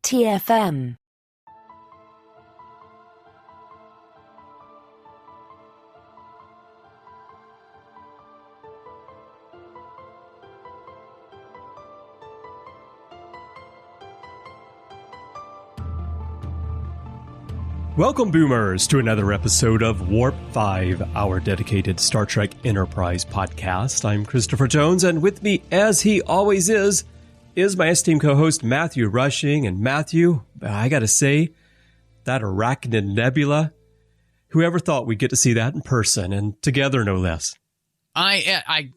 TFM. Welcome, Boomers, to another episode of Warp 5, our dedicated Star Trek Enterprise podcast. I'm Christopher Jones, and with me, as he always is my esteemed co-host Matthew Rushing. And Matthew, I gotta say, that Arachnid Nebula, whoever thought we'd get to see that in person, and together no less. I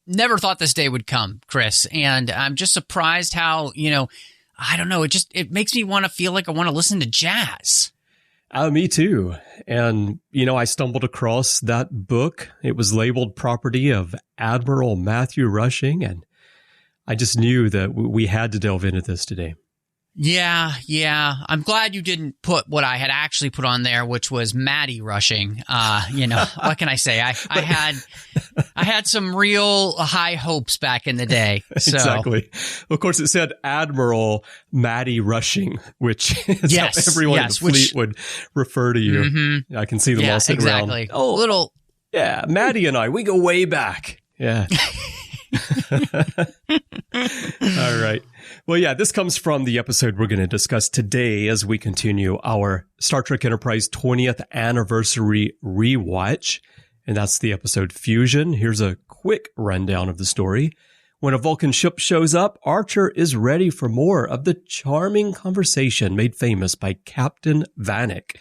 never thought this day would come, Chris, and I'm just surprised how, I don't know, it makes me want to feel like I want to listen to jazz. Me too. And, I stumbled across that book. It was labeled property of Admiral Matthew Rushing, and I just knew that we had to delve into this today. Yeah. I'm glad you didn't put what I had actually put on there, which was Maddie Rushing. What can I say? I had some real high hopes back in the day. So. Exactly. Of course, it said Admiral Maddie Rushing, which is how everyone in the fleet would refer to you. Mm-hmm. I can see them all sitting around. Oh, yeah, Maddie and I, we go way back. Yeah. All right. Well, yeah, this comes from the episode we're going to discuss today as we continue our Star Trek Enterprise 20th anniversary rewatch. And that's the episode Fusion. Here's a quick rundown of the story. When a Vulcan ship shows up, Archer is ready for more of the charming conversation made famous by Captain Vanik.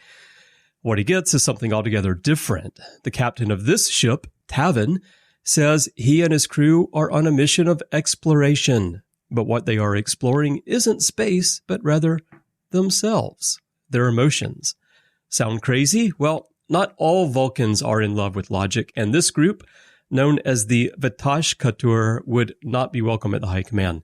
What he gets is something altogether different. The captain of this ship, Tavin, says he and his crew are on a mission of exploration. But what they are exploring isn't space, but rather themselves, their emotions. Sound crazy? Well, not all Vulcans are in love with logic, and this group, known as the Vatashkatur, would not be welcome at the High Command.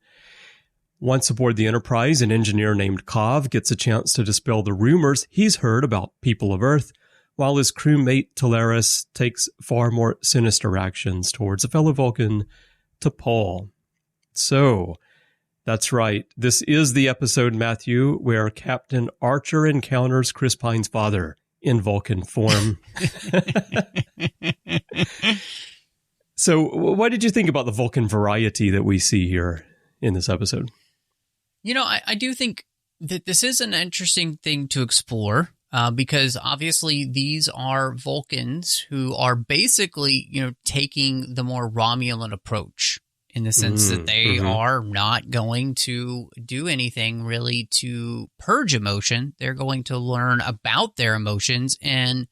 Once aboard the Enterprise, an engineer named Kov gets a chance to dispel the rumors he's heard about people of Earth, while his crewmate Tolaris takes far more sinister actions towards a fellow Vulcan, T'Pol. So, that's right. This is the episode, Matthew, where Captain Archer encounters Chris Pine's father in Vulcan form. So, what did you think about the Vulcan variety that we see here in this episode? I do think that this is an interesting thing to explore. Because obviously these are Vulcans who are basically, taking the more Romulan approach in the sense that they are not going to do anything really to purge emotion. They're going to learn about their emotions and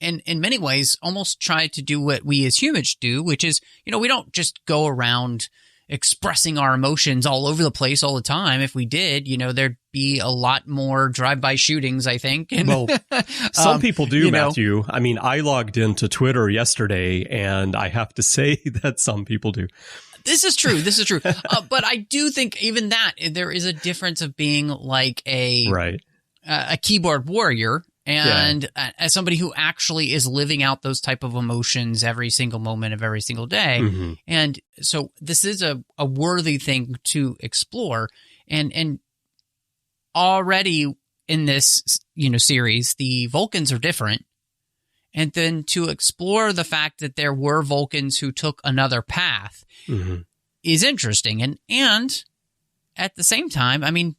in many ways almost try to do what we as humans do, which is, we don't just go around expressing our emotions all over the place all the time. If we did, there'd be a lot more drive-by shootings, I think. And, well, some people do, Matthew. I mean, I logged into Twitter yesterday, and I have to say that some people do. This is true. But I do think even that there is a difference of being like a keyboard warrior and as somebody who actually is living out those type of emotions every single moment of every single day. Mm-hmm. And so this is a worthy thing to explore. And already in this, series, the Vulcans are different. And then to explore the fact that there were Vulcans who took another path is interesting. And at the same time, I mean,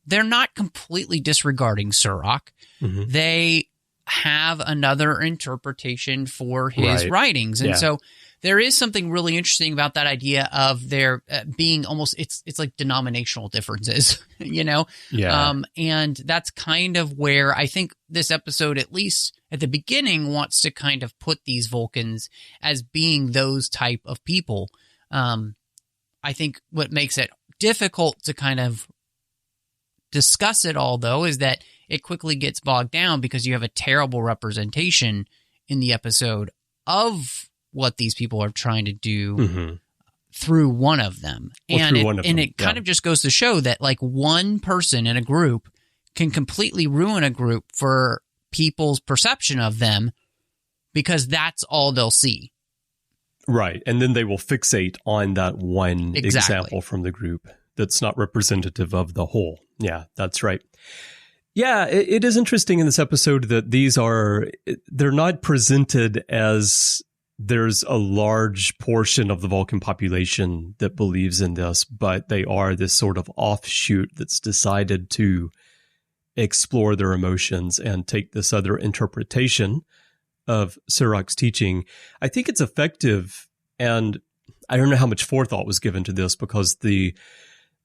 they're not completely disregarding Surak. Mm-hmm. They have another interpretation for his writings. And so there is something really interesting about that idea of there being almost, it's like denominational differences, Yeah. And that's kind of where I think this episode, at least at the beginning, wants to kind of put these Vulcans as being those type of people. I think what makes it difficult to kind of discuss it all, though, is that it quickly gets bogged down because you have a terrible representation in the episode of what these people are trying to do through one of them. And it kind of just goes to show that like one person in a group can completely ruin a group for people's perception of them because that's all they'll see. Right. And then they will fixate on that one example from the group that's not representative of the whole. Yeah, that's right. Yeah, it is interesting in this episode that they're not presented as there's a large portion of the Vulcan population that believes in this, but they are this sort of offshoot that's decided to explore their emotions and take this other interpretation of Sirach's teaching. I think it's effective, and I don't know how much forethought was given to this because the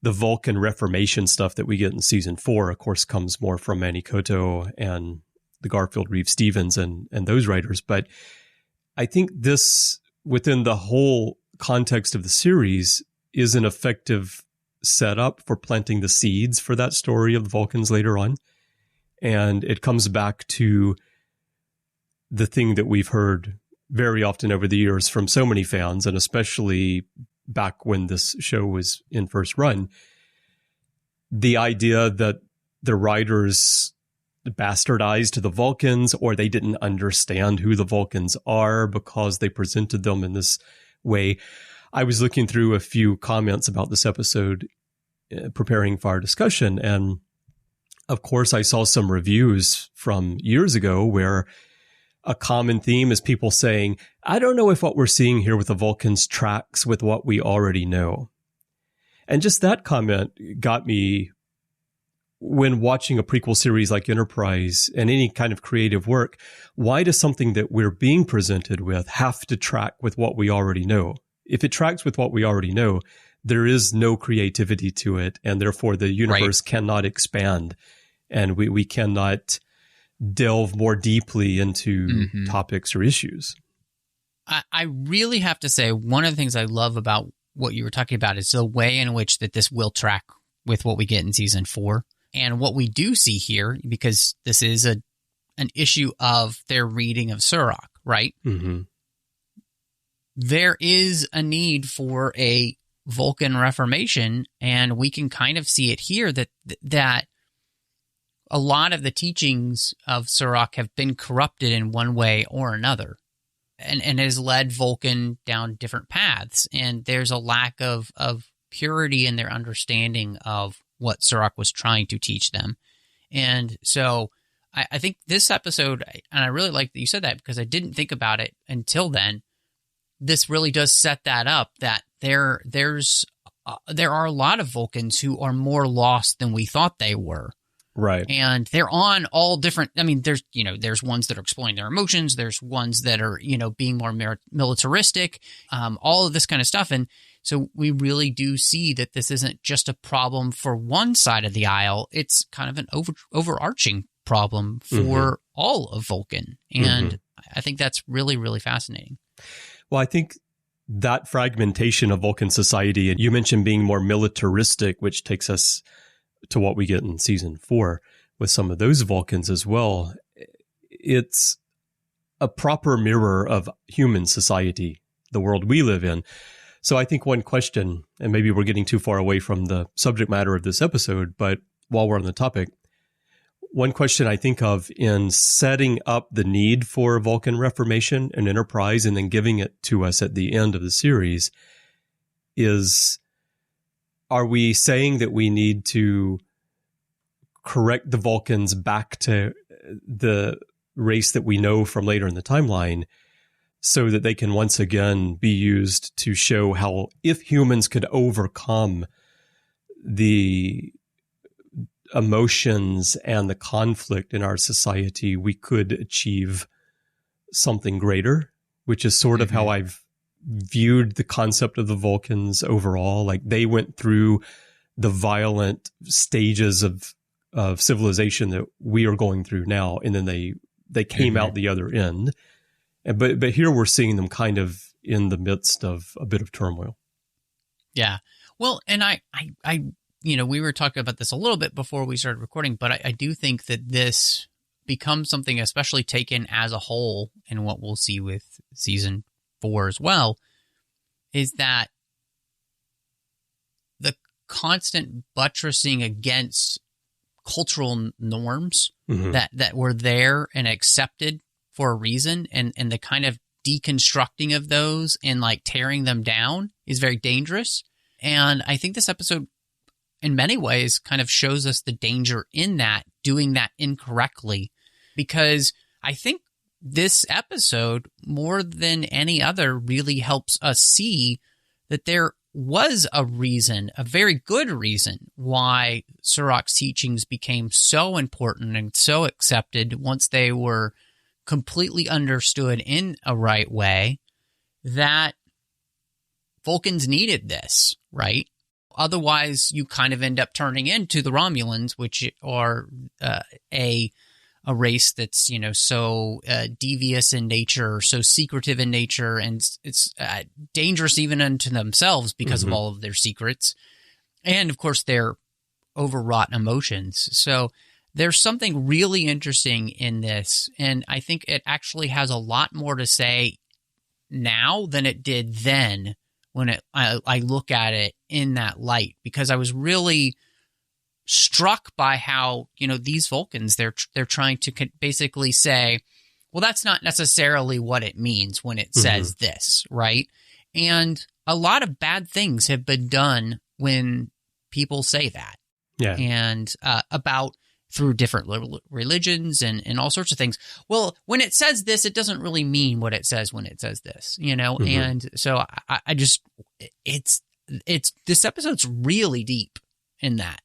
Vulcan Reformation stuff that we get in season 4, of course, comes more from Manny Coto and the Garfield Reeve Stevens and those writers. But I think this, within the whole context of the series, is an effective setup for planting the seeds for that story of the Vulcans later on. And it comes back to the thing that we've heard very often over the years from so many fans, and especially back when this show was in first run, the idea that the writers bastardized the Vulcans, or they didn't understand who the Vulcans are because they presented them in this way. I was looking through a few comments about this episode, preparing for our discussion, and of course I saw some reviews from years ago where a common theme is people saying, I don't know if what we're seeing here with the Vulcans tracks with what we already know. And just that comment got me, when watching a prequel series like Enterprise and any kind of creative work, why does something that we're being presented with have to track with what we already know? If it tracks with what we already know, there is no creativity to it, and therefore the universe cannot expand, and we cannot delve more deeply into topics or issues. I really have to say, one of the things I love about what you were talking about is the way in which that this will track with what we get in season 4. And what we do see here, because this is an issue of their reading of Sirach, right? Mm-hmm. There is a need for a Vulcan Reformation, and we can kind of see it here that a lot of the teachings of Sirach have been corrupted in one way or another, and has led Vulcan down different paths. And there's a lack of purity in their understanding of what Sirach was trying to teach them. And so I think this episode, and I really like that you said that because I didn't think about it until then, this really does set that up, that there are a lot of Vulcans who are more lost than we thought they were. Right. And they're on all different, I mean, there's ones that are exploring their emotions. There's ones that are, being more militaristic, all of this kind of stuff. And so we really do see that this isn't just a problem for one side of the aisle. It's kind of an overarching problem for all of Vulcan. And I think that's really, really fascinating. Well, I think that fragmentation of Vulcan society, and you mentioned being more militaristic, which takes us to what we get in season 4 with some of those Vulcans as well. It's a proper mirror of human society, the world we live in. So I think one question, and maybe we're getting too far away from the subject matter of this episode, but while we're on the topic, one question I think of in setting up the need for Vulcan Reformation and Enterprise and then giving it to us at the end of the series is, are we saying that we need to correct the Vulcans back to the race that we know from later in the timeline so that they can once again be used to show how, if humans could overcome the emotions and the conflict in our society, we could achieve something greater, which is sort of how I've viewed the concept of the Vulcans overall. Like, they went through the violent stages of civilization that we are going through now, and then they came out the other end. But here we're seeing them kind of in the midst of a bit of turmoil. Yeah. Well, and I we were talking about this a little bit before we started recording, but I do think that this becomes something, especially taken as a whole, and what we'll see with season 4 as well, is that the constant buttressing against cultural norms that were there and accepted for a reason, and the kind of deconstructing of those and like tearing them down is very dangerous. And I think this episode in many ways kind of shows us the danger in that, doing that incorrectly, because I think this episode, more than any other, really helps us see that there was a reason, a very good reason, why Surrak's teachings became so important and so accepted once they were completely understood in a right way, that Vulcans needed this, right? Otherwise, you kind of end up turning into the Romulans, which are a race that's, so devious in nature, so secretive in nature, and it's dangerous even unto themselves because of all of their secrets. And, of course, their overwrought emotions. So there's something really interesting in this, and I think it actually has a lot more to say now than it did then when I look at it in that light, because I was really struck by how, these Vulcans, they're trying to basically say, well, that's not necessarily what it means when it says this, right? And a lot of bad things have been done when people say that. Yeah. And through different religions and all sorts of things. Well, when it says this, it doesn't really mean what it says when it says this, And so I just, it's this episode's really deep in that.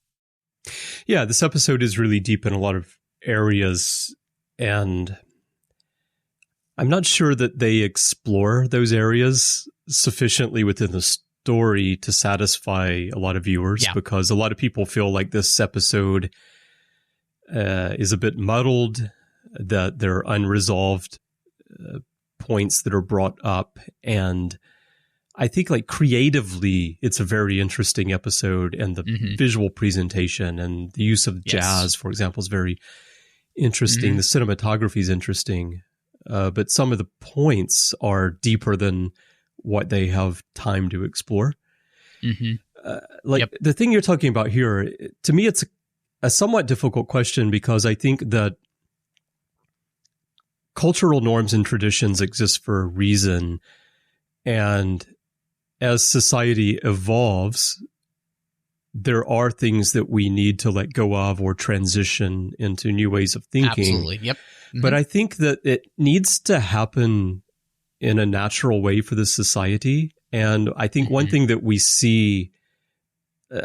Yeah, this episode is really deep in a lot of areas, and I'm not sure that they explore those areas sufficiently within the story to satisfy a lot of viewers, because a lot of people feel like this episode is a bit muddled, that there are unresolved points that are brought up. And I think creatively, it's a very interesting episode, and the visual presentation and the use of jazz, for example, is very interesting. The cinematography is interesting, but some of the points are deeper than what they have time to explore. The thing you're talking about here, to me, it's a somewhat difficult question, because I think that cultural norms and traditions exist for a reason. And as society evolves, there are things that we need to let go of or transition into new ways of thinking. Absolutely. Yep. But I think that it needs to happen in a natural way for the society. And I think one thing that we see,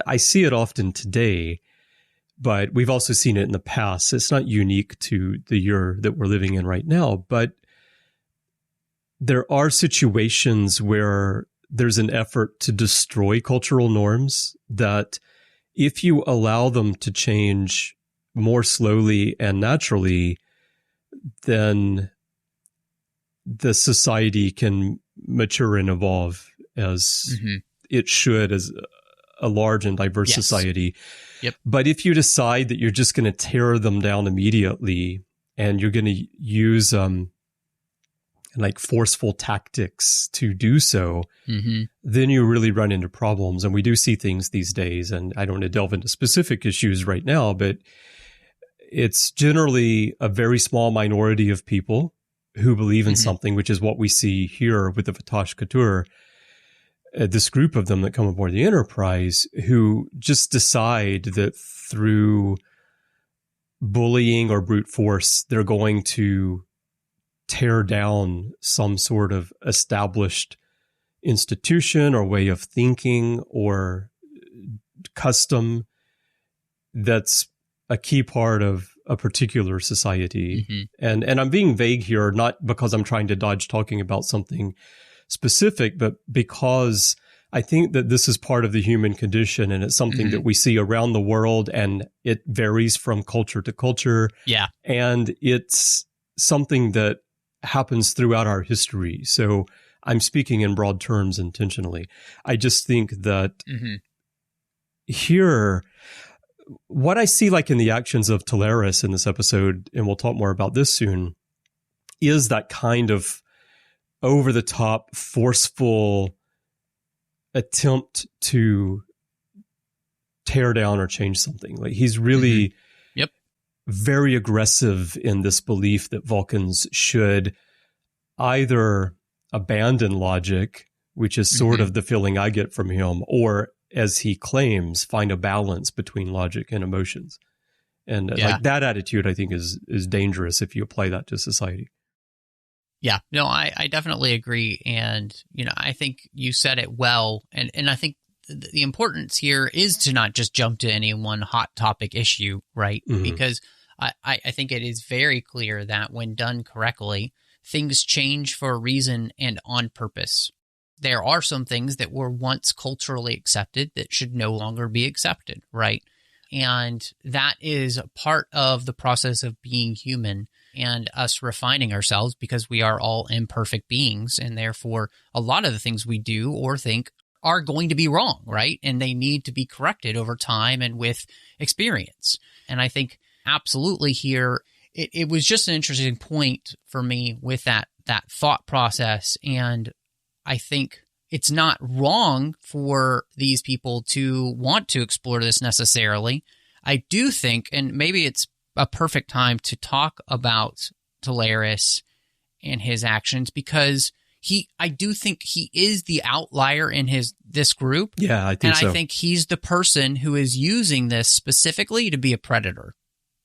I see it often today, but we've also seen it in the past. It's not unique to the year that we're living in right now, but there are situations where there's an effort to destroy cultural norms that, if you allow them to change more slowly and naturally, then the society can mature and evolve as it should, as a large and diverse society. Yep. But if you decide that you're just going to tear them down immediately, and you're going to use forceful tactics to do so, then you really run into problems. And we do see things these days, and I don't want to delve into specific issues right now, but it's generally a very small minority of people who believe in something, which is what we see here with the Vatash Couture. This group of them that come aboard the Enterprise, who just decide that through bullying or brute force, they're going to tear down some sort of established institution or way of thinking or custom that's a key part of a particular society. And I'm being vague here, not because I'm trying to dodge talking about something specific, but because I think that this is part of the human condition, and it's something that we see around the world, and it varies from culture to culture. Yeah. And it's something that happens throughout our history. So I'm speaking in broad terms intentionally. I just think that here, what I see in the actions of Tolaris in this episode, and we'll talk more about this soon, is that kind of over-the-top, forceful attempt to tear down or change something. He's really very aggressive in this belief that Vulcans should either abandon logic, which is sort of the feeling I get from him, or as he claims, find a balance between logic and emotions. And like that attitude, I think, is dangerous if you apply that to society. Yeah, no, I definitely agree. And, I think you said it well. And I think the importance here is to not just jump to any one hot topic issue, right? Mm-hmm. Because I think it is very clear that when done correctly, things change for a reason and on purpose. There are some things that were once culturally accepted that should no longer be accepted, right? And that is part of the process of being human and us refining ourselves, because we are all imperfect beings, and therefore a lot of the things we do or think are going to be wrong, right? And they need to be corrected over time and with experience. And I think absolutely here, it was just an interesting point for me with that thought process. And I think it's not wrong for these people to want to explore this necessarily. I do think, and maybe it's a perfect time to talk about Tolaris and his actions, because I do think he is the outlier in this group. Yeah, I think so. And I think he's the person who is using this specifically to be a predator.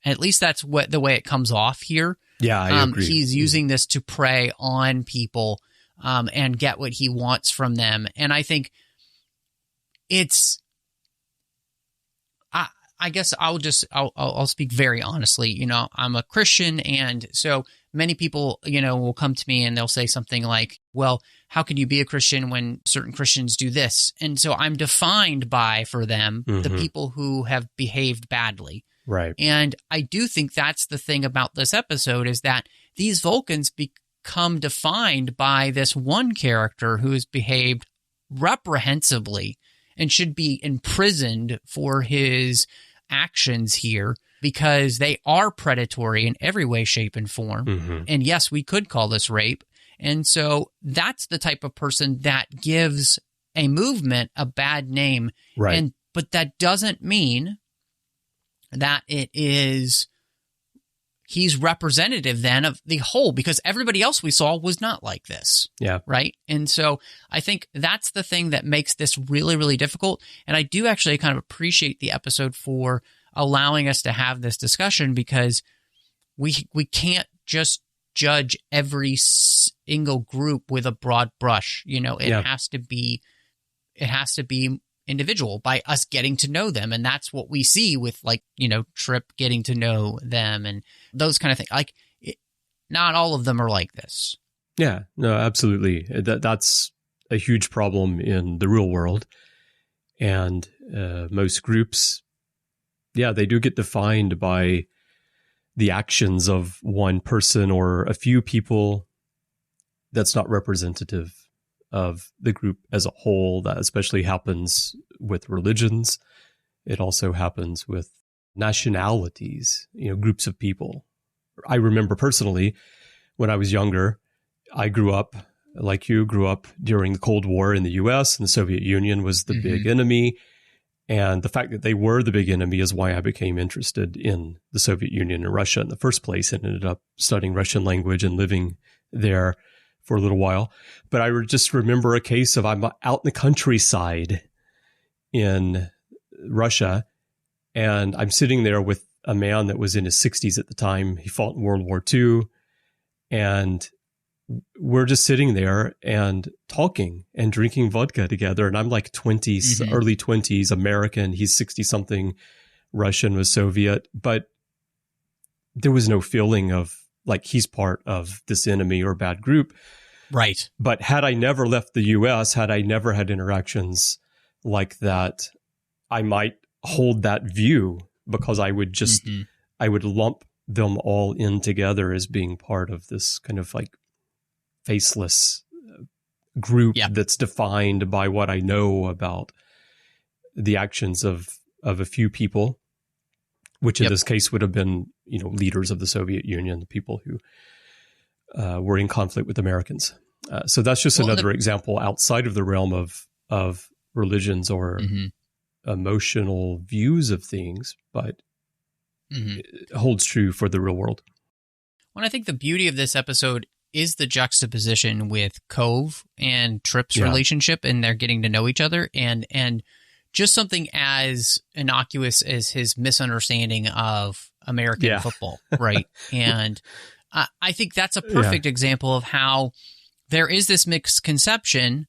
At least that's the way it comes off here. Yeah, I agree. He's using this to prey on people and get what he wants from them. And I think it's, I guess I'll speak very honestly. I'm a Christian, and so many people, will come to me and they'll say something like, well, how can you be a Christian when certain Christians do this? And so I'm defined by, for them, the people who have behaved badly. Right. And I do think that's the thing about this episode, is that these Vulcans become defined by this one character who has behaved reprehensibly and should be imprisoned for his actions here, because they are predatory in every way, shape, and form. Mm-hmm. And yes, we could call this rape. And so that's the type of person that gives a movement a bad name. Right. But that doesn't mean that he's representative then of the whole, because everybody else we saw was not like this. Yeah. Right. And so I think that's the thing that makes this really, really difficult. And I do actually kind of appreciate the episode for allowing us to have this discussion, because we can't just judge every single group with a broad brush. It has to be individual by us getting to know them. And that's what we see with, Trip getting to know them and those kind of things. Not all of them are like this. Yeah, no, absolutely. That's a huge problem in the real world. And most groups, they do get defined by the actions of one person or a few people. That's not representative of the group as a whole. That especially happens with religions. It also happens with nationalities, groups of people. I remember personally, when I was younger, I grew up, like you, during the Cold War in the US, and the Soviet Union was the big enemy. And the fact that they were the big enemy is why I became interested in the Soviet Union and Russia in the first place, and ended up studying Russian language and living there for a little while. But I just remember a case of, I'm out in the countryside in Russia, and I'm sitting there with a man that was in his 60s at the time. He fought in World War II, and we're just sitting there and talking and drinking vodka together. And I'm like 20s, early 20s, American. He's 60-something, Russian, was Soviet. But there was no feeling of like he's part of this enemy or bad group. Right. But had I never left the U.S., had I never had interactions like that, I might hold that view, because I would just, I would lump them all in together as being part of this kind of like faceless group that's defined by what I know about the actions of a few people, which in this case would have been, leaders of the Soviet Union, the people who were in conflict with Americans. So that's just another example outside of the realm of religions or emotional views of things, but it holds true for the real world. Well, I think the beauty of this episode is the juxtaposition with Kov and Trip's relationship, and they're getting to know each other, and just something as innocuous as his misunderstanding of American football, right? And I think that's a perfect example of how there is this misconception,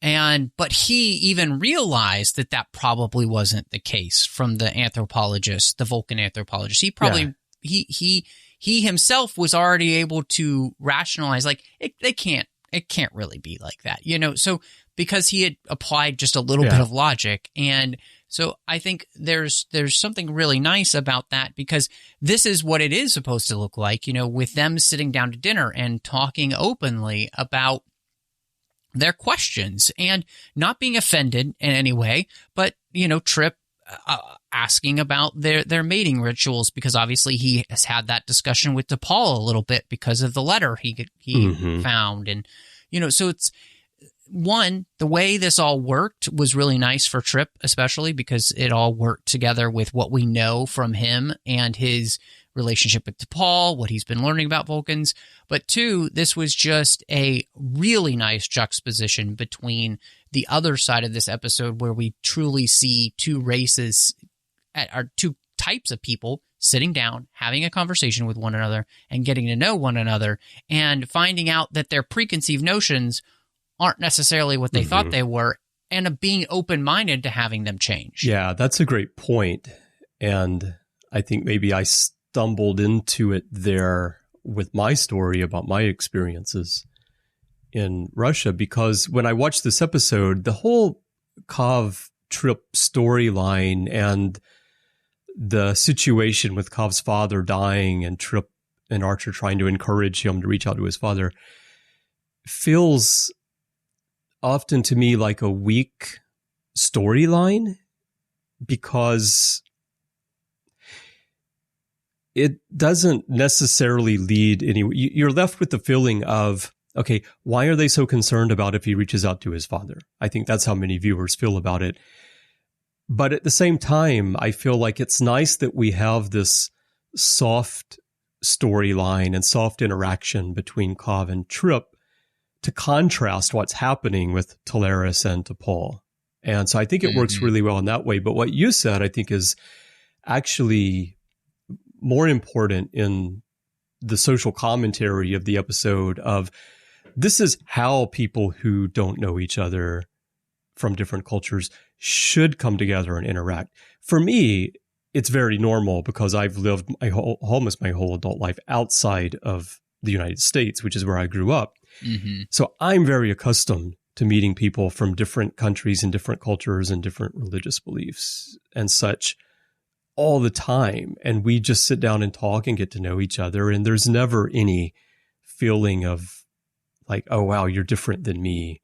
but he even realized that probably wasn't the case from the anthropologist, the Vulcan anthropologist. He probably he himself was already able to rationalize, like, it can't really be like that, so because he had applied just a little bit of logic. And so I think there's something really nice about that, because this is what it is supposed to look like, with them sitting down to dinner and talking openly about their questions and not being offended in any way, but, Trip asking about their mating rituals, because obviously he has had that discussion with DePaul a little bit because of the letter he found. And, so it's the way this all worked was really nice for Trip, especially because it all worked together with what we know from him and his relationship with DePaul, what he's been learning about Vulcans. But two, this was just a really nice juxtaposition between the other side of this episode, where we truly see two races, or two types of people sitting down, having a conversation with one another and getting to know one another, and finding out that their preconceived notions aren't necessarily what they thought they were, and being open-minded to having them change. Yeah, that's a great point. And I think maybe I stumbled into it there with my story about my experiences in Russia, because when I watched this episode, the whole Kov Trip storyline and the situation with Kov's father dying and Trip and Archer trying to encourage him to reach out to his father feels often to me like a weak storyline, because it doesn't necessarily lead anywhere. You're left with the feeling of, okay, why are they so concerned about if he reaches out to his father? I think that's how many viewers feel about it. But at the same time, I feel like it's nice that we have this soft storyline and soft interaction between Kov and Trip to contrast what's happening with Tolaris and DePaul. And so I think it works really well in that way. But what you said, I think, is actually more important in the social commentary of the episode of, this is how people who don't know each other from different cultures should come together and interact. For me, it's very normal, because I've lived almost my whole adult life outside of the United States, which is where I grew up. So I'm very accustomed to meeting people from different countries and different cultures and different religious beliefs and such all the time. And we just sit down and talk and get to know each other. And there's never any feeling of like, oh, wow, you're different than me.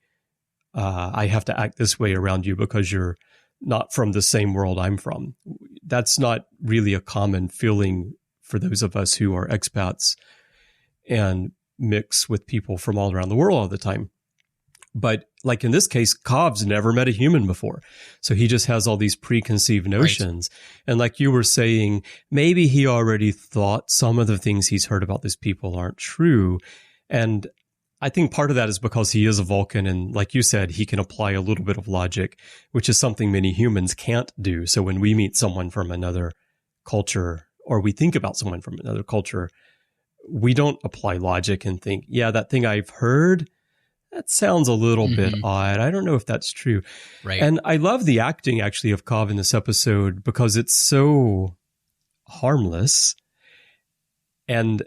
I have to act this way around you because you're not from the same world I'm from. That's not really a common feeling for those of us who are expats and mix with people from all around the world all the time. But like in this case, Kov's never met a human before. So he just has all these preconceived notions. Right. And like you were saying, maybe he already thought some of the things he's heard about these people aren't true. And I think part of that is because he is a Vulcan. And like you said, he can apply a little bit of logic, which is something many humans can't do. So when we meet someone from another culture, or we think about someone from another culture, we don't apply logic and think, yeah, that thing I've heard, that sounds a little bit odd. I don't know if that's true. Right. And I love the acting actually of Kov in this episode, because it's so harmless and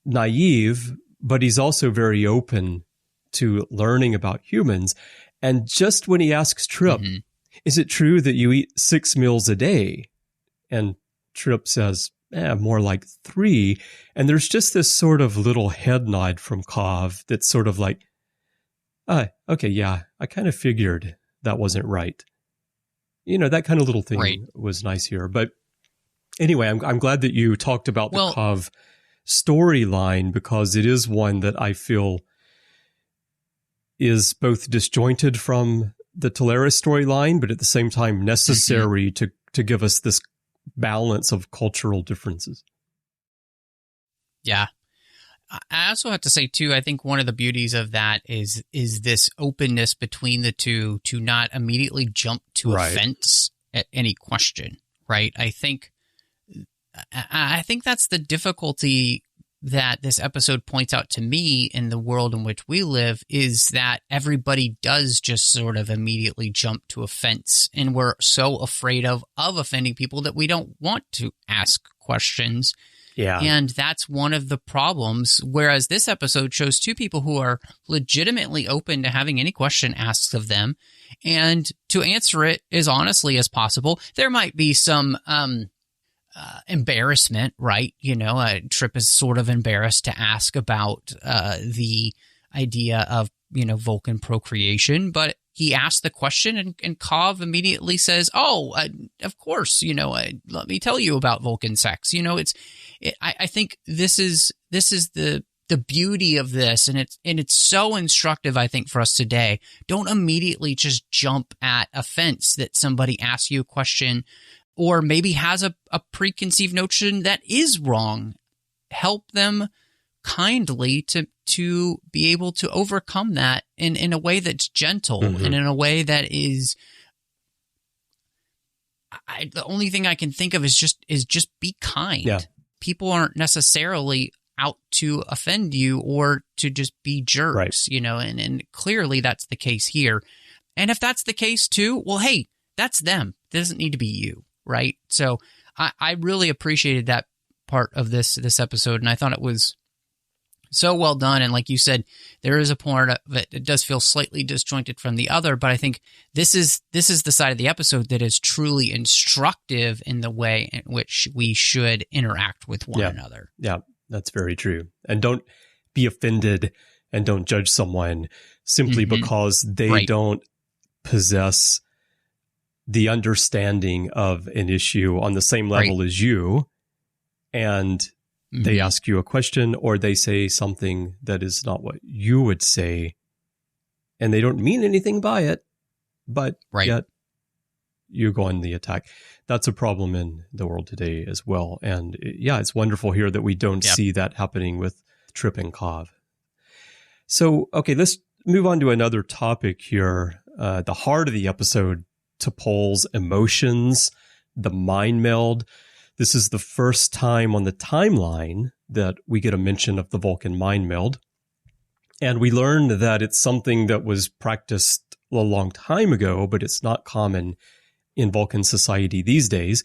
naive, but he's also very open to learning about humans. And just when he asks Trip, is it true that you eat 6 meals a day? And Trip says, more like 3. And there's just this sort of little head nod from Kov that's sort of like, okay, yeah, I kind of figured that wasn't right. You know, that kind of little thing was nice here. But anyway, I'm glad that you talked about the Kov storyline, because it is one that I feel is both disjointed from the Tolaris storyline, but at the same time necessary to give us this balance of cultural differences. Yeah. I also have to say, too, I think one of the beauties of that is this openness between the two to not immediately jump to offense at any question, right? I think that's the difficulty that this episode points out to me in the world in which we live, is that everybody does just sort of immediately jump to offense, and we're so afraid of offending people that we don't want to ask questions. Yeah. And that's one of the problems, whereas this episode shows two people who are legitimately open to having any question asked of them and to answer it as honestly as possible. There might be some embarrassment, right? Trip is sort of embarrassed to ask about the idea of, Vulcan procreation, but he asked the question and Kov immediately says, of course, let me tell you about Vulcan sex. I think this is the beauty of this, and it's so instructive, I think, for us today. Don't immediately just jump at offense that somebody asks you a question or maybe has a preconceived notion that is wrong. Help them kindly to be able to overcome that in a way that's gentle and in a way that is... the only thing I can think of is just be kind. Yeah. People aren't necessarily out to offend you or to just be jerks, and clearly that's the case here. And if that's the case too, well, hey, that's them. It doesn't need to be you, right? So I really appreciated that part of this episode, and I thought it was so well done. And like you said, there is a part of it that does feel slightly disjointed from the other, but I think this is the side of the episode that is truly instructive in the way in which we should interact with one another. Yeah, that's very true. And don't be offended and don't judge someone simply because they don't possess the understanding of an issue on the same level as you, and they ask you a question or they say something that is not what you would say, and they don't mean anything by it, but yet you go on the attack. That's a problem in the world today as well. And it's wonderful here that we don't see that happening with Trip and Kov. So, okay, let's move on to another topic here. The heart of the episode, T'Pol's emotions, the mind meld. This is the first time on the timeline that we get a mention of the Vulcan mind meld. And we learned that it's something that was practiced a long time ago, but it's not common in Vulcan society these days.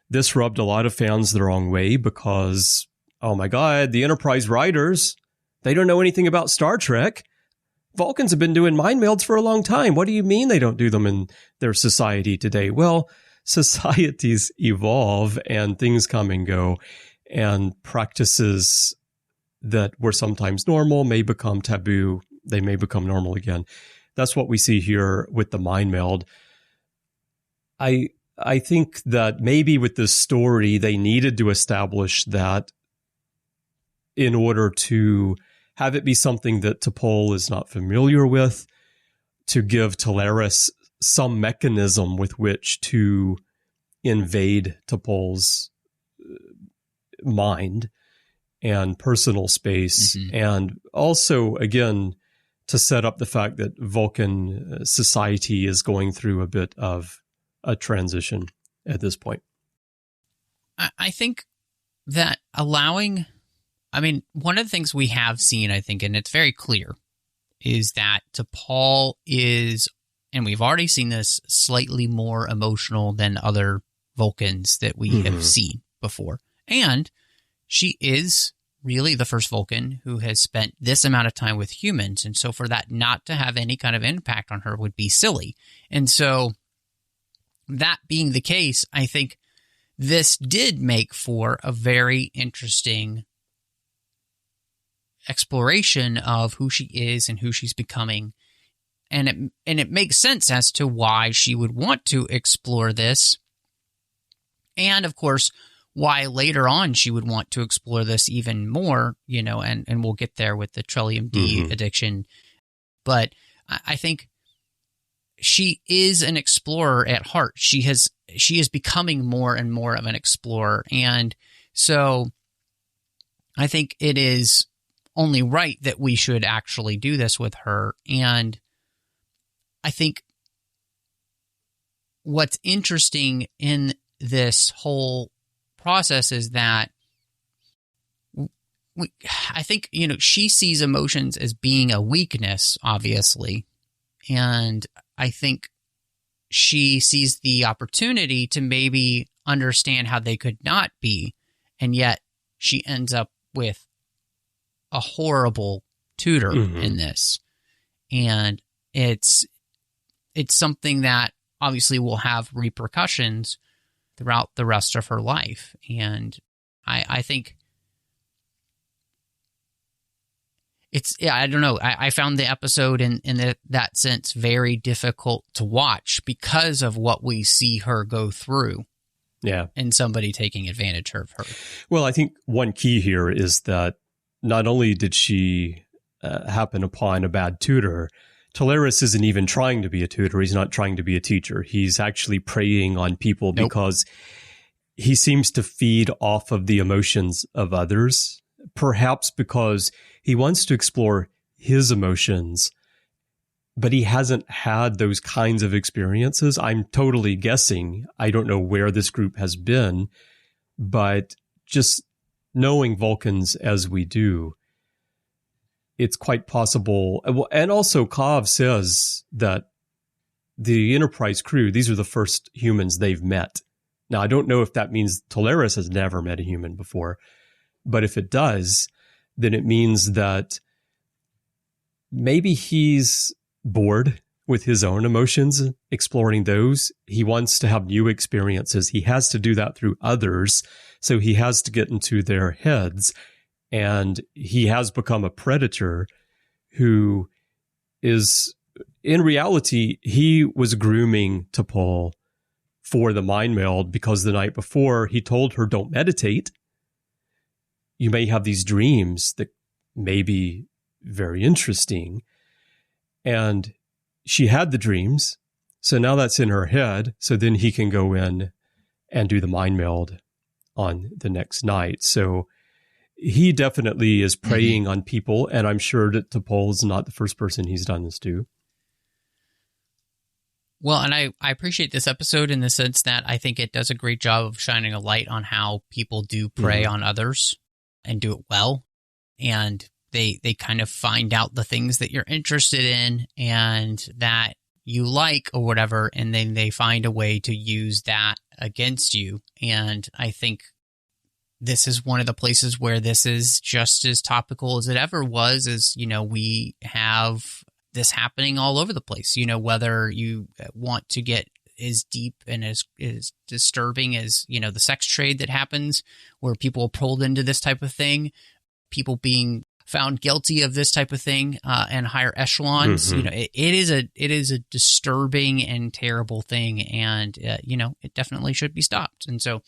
This rubbed a lot of fans the wrong way because, oh my God, the Enterprise writers, they don't know anything about Star Trek. Vulcans have been doing mind melds for a long time. What do you mean they don't do them in their society today? Well, societies evolve and things come and go, and practices that were sometimes normal may become taboo. They may become normal again. That's what we see here with the mind meld. I think that maybe with this story, they needed to establish that in order to have it be something that T'Pol is not familiar with, to give Tolaris some mechanism with which to invade T'Pol's mind and personal space. And also, again, to set up the fact that Vulcan society is going through a bit of a transition at this point. I think that one of the things we have seen, I think, and it's very clear, is that T'Pol is, and we've already seen this, slightly more emotional than other Vulcans that we have seen before. And she is really the first Vulcan who has spent this amount of time with humans. And so for that not to have any kind of impact on her would be silly. And so that being the case, I think this did make for a very interesting exploration of who she is and who she's becoming. And it makes sense as to why she would want to explore this. And of course, why later on she would want to explore this even more, and we'll get there with the Trillium D addiction. But I think she is an explorer at heart. She is becoming more and more of an explorer. And so I think it is only right that we should actually do this with her. And I think what's interesting in this whole process is that I think, she sees emotions as being a weakness, obviously. And I think she sees the opportunity to maybe understand how they could not be. And yet she ends up with a horrible tutor in this. And it's something that obviously will have repercussions throughout the rest of her life. And I think I don't know. I found the episode in that sense very difficult to watch because of what we see her go through. Yeah. And somebody taking advantage of her. Well, I think one key here is that not only did she happen upon a bad tutor, Tolaris isn't even trying to be a tutor. He's not trying to be a teacher. He's actually preying on people because he seems to feed off of the emotions of others, perhaps because he wants to explore his emotions, but he hasn't had those kinds of experiences. I'm totally guessing. I don't know where this group has been, but just knowing Vulcans as we do, it's quite possible. And also Kov says that the Enterprise crew, these are the first humans they've met. Now, I don't know if that means Tolaris has never met a human before, but if it does, then it means that maybe he's bored with his own emotions, exploring those. He wants to have new experiences. He has to do that through others. So he has to get into their heads. And he has become a predator who is, in reality, he was grooming T'Pol for the mind meld because the night before he told her, don't meditate. You may have these dreams that may be very interesting. And she had the dreams. So now that's in her head. So then he can go in and do the mind meld on the next night. So he definitely is preying on people. And I'm sure that T'Pol is not the first person he's done this to. Well, and I appreciate this episode in the sense that I think it does a great job of shining a light on how people do prey on others and do it well. And they kind of find out the things that you're interested in and that you like or whatever, and then they find a way to use that against you. And I think this is one of the places where this is just as topical as it ever was, is, we have this happening all over the place, whether you want to get as deep and as disturbing as, the sex trade that happens where people are pulled into this type of thing, people being found guilty of this type of thing and higher echelons. It is a disturbing and terrible thing. And, it definitely should be stopped. And so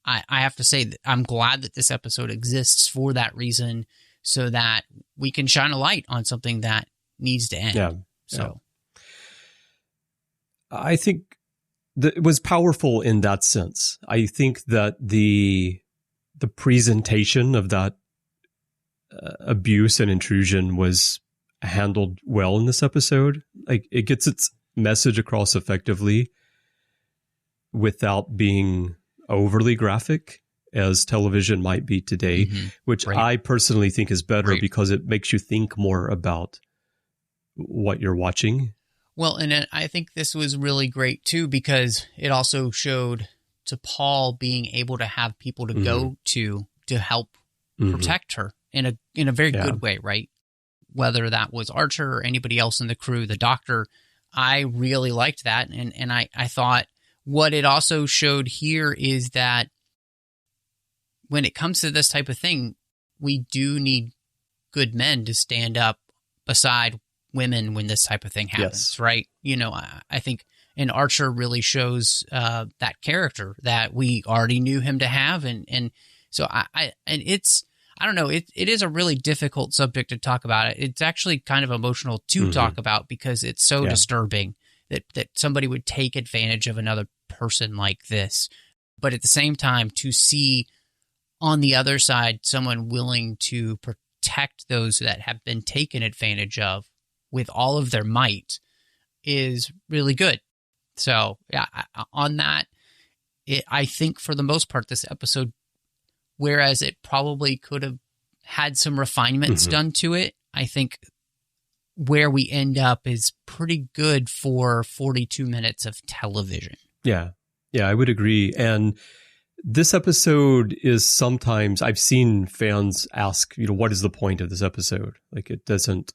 I have to say that I'm glad that this episode exists for that reason, so that we can shine a light on something that needs to end. Yeah. So I think that it was powerful in that sense. I think that the presentation of that abuse and intrusion was handled well in this episode. Like, it gets its message across effectively without being overly graphic as television might be today, which I personally think is better because it makes you think more about what you're watching. Well, and I think this was really great too, because it also showed T'Pol being able to have people to go to help protect her in a very good way, right? Whether that was Archer or anybody else in the crew, the doctor, I really liked that. And I thought what it also showed here is that when it comes to this type of thing, we do need good men to stand up beside women when this type of thing happens, right? I think and Archer really shows that character that we already knew him to have. And so I don't know, it is a really difficult subject to talk about. It's actually kind of emotional to talk about because it's so disturbing that somebody would take advantage of another person like this. But at the same time, to see on the other side someone willing to protect those that have been taken advantage of with all of their might is really good. So, yeah, on that, I think for the most part, this episode, whereas it probably could have had some refinements done to it, I think where we end up is pretty good for 42 minutes of television. Yeah, I would agree. And this episode is sometimes, I've seen fans ask, what is the point of this episode? Like, it doesn't,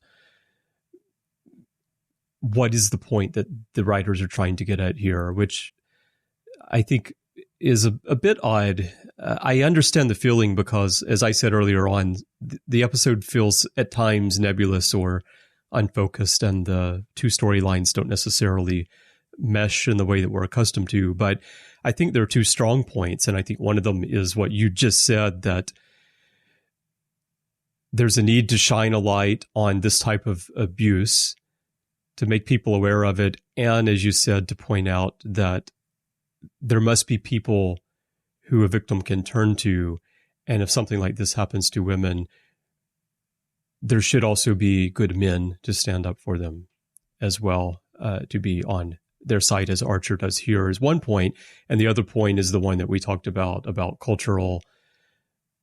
what is the point that the writers are trying to get at here? Which I think is a bit odd. I understand the feeling because, as I said earlier on, the episode feels at times nebulous or unfocused, and the two storylines don't necessarily mesh in the way that we're accustomed to. But I think there are two strong points, and I think one of them is what you just said, that there's a need to shine a light on this type of abuse, to make people aware of it, and, as you said, to point out that there must be people who a victim can turn to, and if something like this happens to women, there should also be good men to stand up for them as well, to be on their side, as Archer does here, is one point. And the other point is the one that we talked about cultural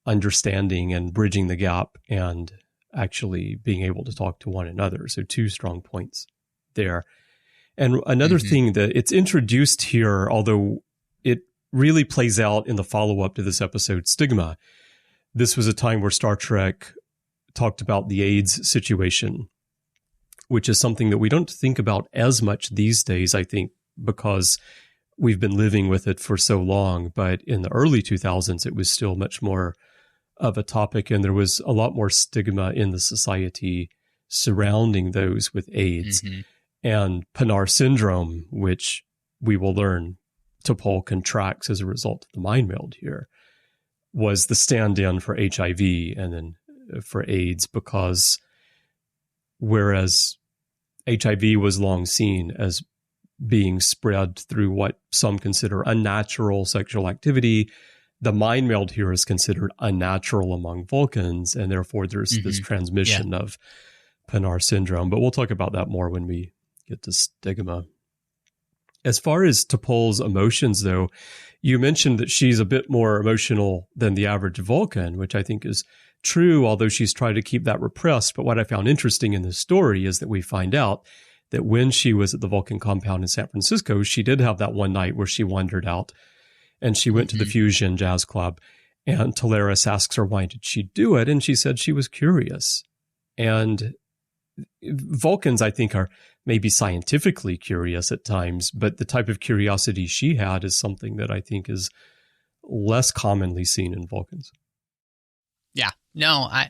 understanding and bridging the gap and actually being able to talk to one another. So two strong points there. And another thing that it's introduced here, although it really plays out in the follow-up to this episode, Stigma. This was a time where Star Trek talked about the AIDS situation, which is something that we don't think about as much these days, I think, because we've been living with it for so long. But in the early 2000s, it was still much more of a topic, and there was a lot more stigma in the society surrounding those with AIDS. And Pinar syndrome, which we will learn T'Pol contracts as a result of the mind meld here, was the stand-in for HIV and then for AIDS, because whereas HIV was long seen as being spread through what some consider unnatural sexual activity, the mind meld here is considered unnatural among Vulcans, and therefore there's this transmission of Pinar syndrome. But we'll talk about that more when we get to Stigma. As far as T'Pol's emotions, though, you mentioned that she's a bit more emotional than the average Vulcan, which I think is true, although she's tried to keep that repressed. But what I found interesting in this story is that we find out that when she was at the Vulcan compound in San Francisco, she did have that one night where she wandered out and she went to the Fusion Jazz Club, and Tolaris asks her, why did she do it? And she said she was curious. And Vulcans, I think, are maybe scientifically curious at times, but the type of curiosity she had is something that I think is less commonly seen in Vulcans. Yeah, no, I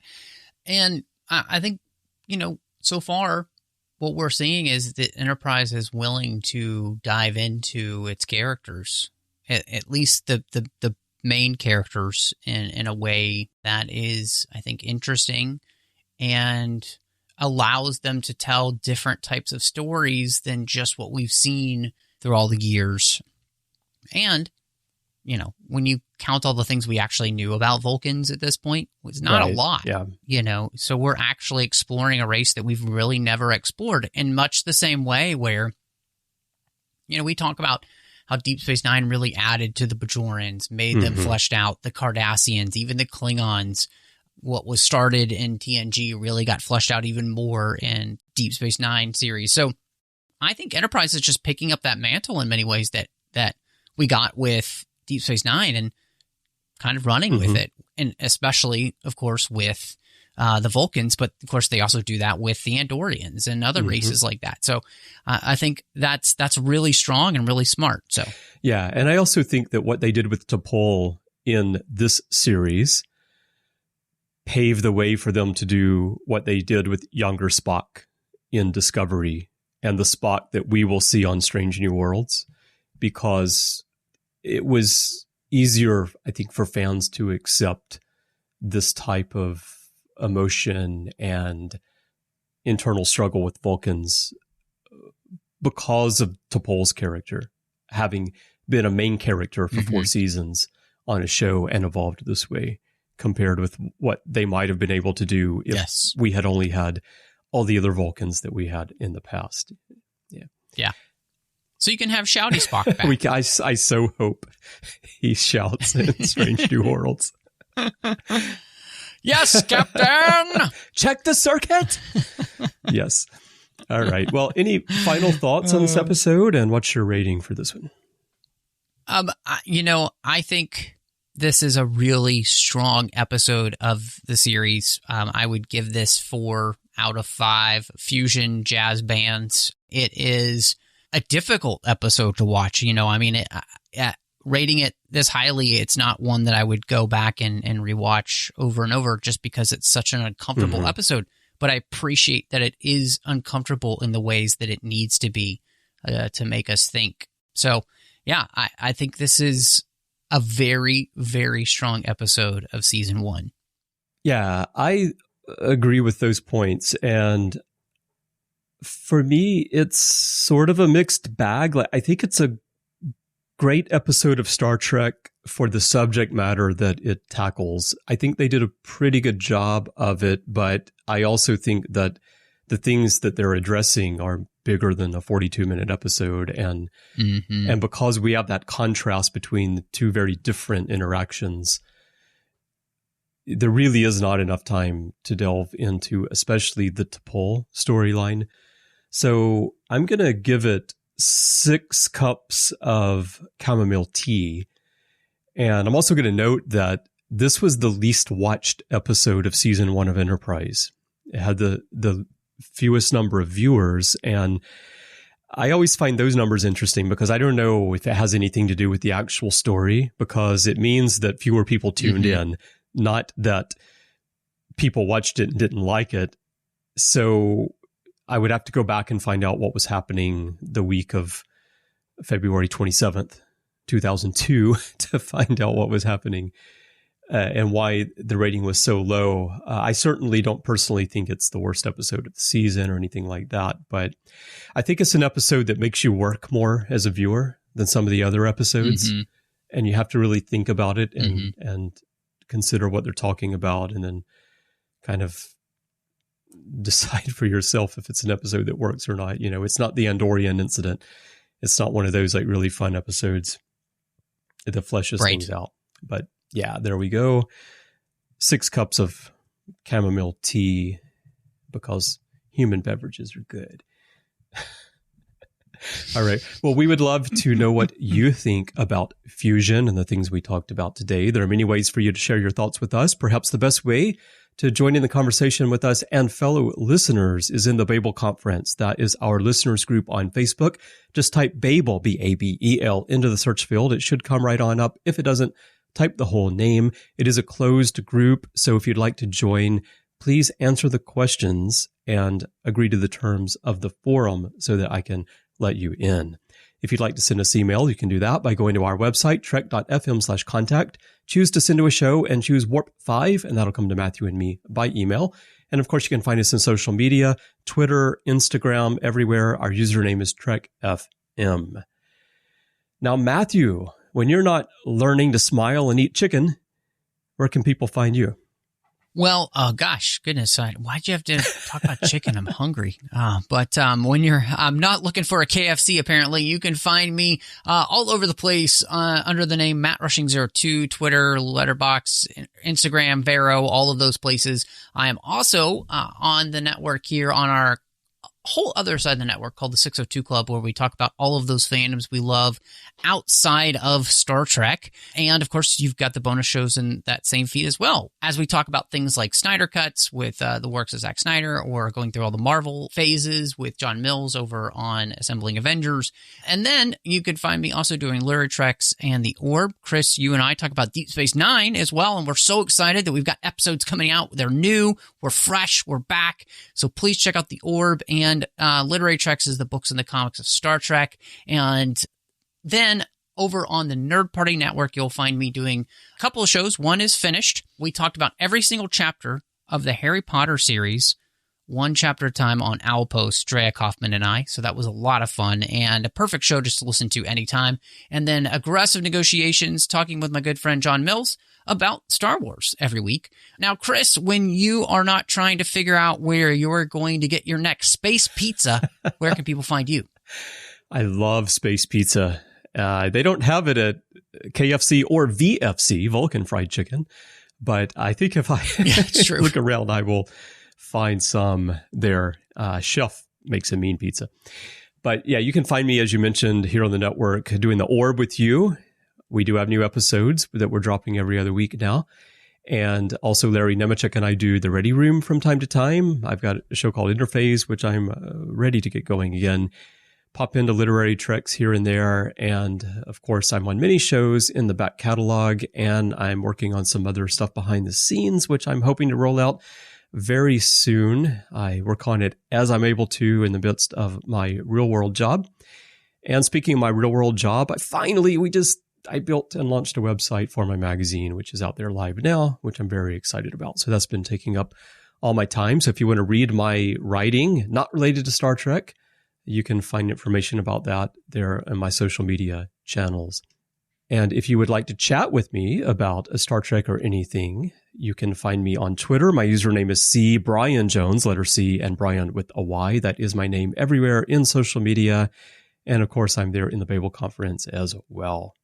think, so far what we're seeing is that Enterprise is willing to dive into its characters, at least the main characters, in a way that is, I think, interesting and allows them to tell different types of stories than just what we've seen through all the years. And, when you count all the things we actually knew about Vulcans at this point, it's not a lot, so we're actually exploring a race that we've really never explored, in much the same way where, we talk about how Deep Space Nine really added to the Bajorans, made them fleshed out, the Cardassians, even the Klingons. What was started in TNG really got fleshed out even more in Deep Space Nine series. So I think Enterprise is just picking up that mantle in many ways that we got with Deep Space Nine and kind of running with it. And especially, of course, with the Vulcans, but of course they also do that with the Andorians and other races like that. So I think that's really strong and really smart. So yeah, and I also think that what they did with T'Pol in this series paved the way for them to do what they did with younger Spock in Discovery and the Spock that we will see on Strange New Worlds, because it was easier, I think, for fans to accept this type of emotion and internal struggle with Vulcans because of T'Pol's character, having been a main character for 4 seasons on a show and evolved this way. compared with what they might have been able to do if we had only had all the other Vulcans that we had in the past. Yeah. So you can have Shouty Spock back. I so hope he shouts in Strange New Worlds. Yes, Captain! Check the circuit! Yes. All right. Well, any final thoughts on this episode, and what's your rating for this one? I think this is a really strong episode of the series. I would give this 4 out of 5 fusion jazz bands. It is a difficult episode to watch. Rating it this highly, it's not one that I would go back and rewatch over and over just because it's such an uncomfortable episode. But I appreciate that it is uncomfortable in the ways that it needs to be to make us think. So, yeah, I think this is a very, very strong episode of season 1. Yeah, I agree with those points. And for me, it's sort of a mixed bag. Like, I think it's a great episode of Star Trek for the subject matter that it tackles. I think they did a pretty good job of it, but I also think that the things that they're addressing are bigger than a 42-minute episode. And and because we have that contrast between the two very different interactions, there really is not enough time to delve into, especially the T'Pol storyline. So I'm going to give it 6 cups of chamomile tea. And I'm also going to note that this was the least watched episode of season 1 of Enterprise. It had the fewest number of viewers. And I always find those numbers interesting because I don't know if it has anything to do with the actual story, because it means that fewer people tuned in, not that people watched it and didn't like it. So I would have to go back and find out what was happening the week of February 27th, 2002 to find out what was happening and why the rating was so low. I certainly don't personally think it's the worst episode of the season or anything like that, but I think it's an episode that makes you work more as a viewer than some of the other episodes. And you have to really think about it and consider what they're talking about, and then kind of decide for yourself if it's an episode that works or not. It's not the Andorian incident. It's not one of those like really fun episodes that fleshes things out. But yeah, there we go. 6 cups of chamomile tea because human beverages are good. All right. Well, we would love to know what you think about fusion and the things we talked about today. There are many ways for you to share your thoughts with us. Perhaps the best way to join in the conversation with us and fellow listeners is in the Babel Conference. That is our listeners group on Facebook. Just type Babel, B-A-B-E-L, into the search field. It should come right on up. If it doesn't, type the whole name. It is a closed group, so if you'd like to join, please answer the questions and agree to the terms of the forum so that I can let you in. If you'd like to send us email, you can do that by going to our website, trek.fm/contact. Choose to send to a show and choose Warp 5, and that'll come to Matthew and me by email. And of course, you can find us in social media, Twitter, Instagram, everywhere. Our username is TrekFM. Now, Matthew, when you're not learning to smile and eat chicken, where can people find you? Well, goodness, why'd you have to talk about chicken? I'm hungry. But when I'm not looking for a KFC, apparently, you can find me all over the place under the name Matt Rushing02, Twitter, Letterboxd, Instagram, Vero, all of those places. I am also on the network here on our whole other side of the network called the 602 Club, where we talk about all of those fandoms we love outside of Star Trek. And of course, you've got the bonus shows in that same feed as well, as we talk about things like Snyder Cuts with the works of Zack Snyder, or going through all the Marvel phases with John Mills over on Assembling Avengers. And then you could find me also doing Lurid Treks and The Orb. Chris, you and I talk about Deep Space Nine as well, and we're so excited that we've got episodes coming out. They're new, we're fresh, we're back. So please check out The Orb, and Literary Treks is the books and the comics of Star Trek. And then over on the Nerd Party Network, you'll find me doing a couple of shows. One is finished. We talked about every single chapter of the Harry Potter series, one chapter at a time on Owlpost, Drea Kaufman and I. So that was a lot of fun and a perfect show just to listen to anytime. And then Aggressive Negotiations, talking with my good friend John Mills about Star Wars every week. Now, Chris, when you are not trying to figure out where you're going to get your next space pizza, where can people find you? I love space pizza. They don't have it at KFC or VFC, Vulcan Fried Chicken. But I think if I look around, I will find some there. Chef makes a mean pizza. But yeah, you can find me, as you mentioned, here on the network doing the Orb with you. We do have new episodes that we're dropping every other week now. And also Larry Nemechek and I do the Ready Room from time to time. I've got a show called Interface, which I'm ready to get going again. Pop into literary treks here and there. And of course, I'm on many shows in the back catalog, and I'm working on some other stuff behind the scenes, which I'm hoping to roll out very soon. I work on it as I'm able to in the midst of my real world job. And speaking of my real world job, I built and launched a website for my magazine, which is out there live now, which I'm very excited about. So that's been taking up all my time. So if you want to read my writing, not related to Star Trek, you can find information about that there in my social media channels. And if you would like to chat with me about a Star Trek or anything, you can find me on Twitter. My username is C. Bryan Jones, letter C, and Bryan with a Y. That is my name everywhere in social media. And of course, I'm there in the Babel Conference as well.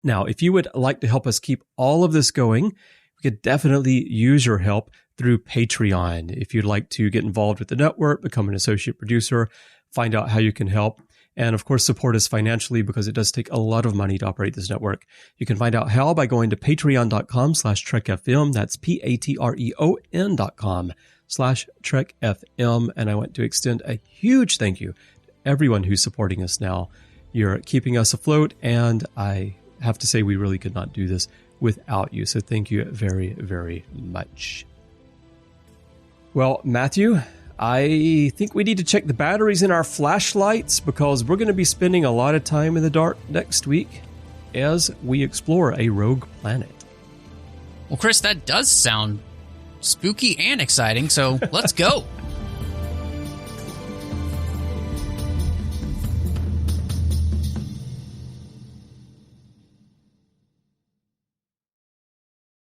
Now, if you would like to help us keep all of this going, we could definitely use your help through Patreon. If you'd like to get involved with the network, become an associate producer, find out how you can help, and of course, support us financially because it does take a lot of money to operate this network. You can find out how by going to patreon.com/TrekFM. That's patreon.com/TrekFM. And I want to extend a huge thank you to everyone who's supporting us now. You're keeping us afloat, and I have to say we really could not do this without you. So thank you very, very much. Well, Matthew, I think we need to check the batteries in our flashlights because we're going to be spending a lot of time in the dark next week as we explore a rogue planet. Well, Chris, that does sound spooky and exciting, so let's go.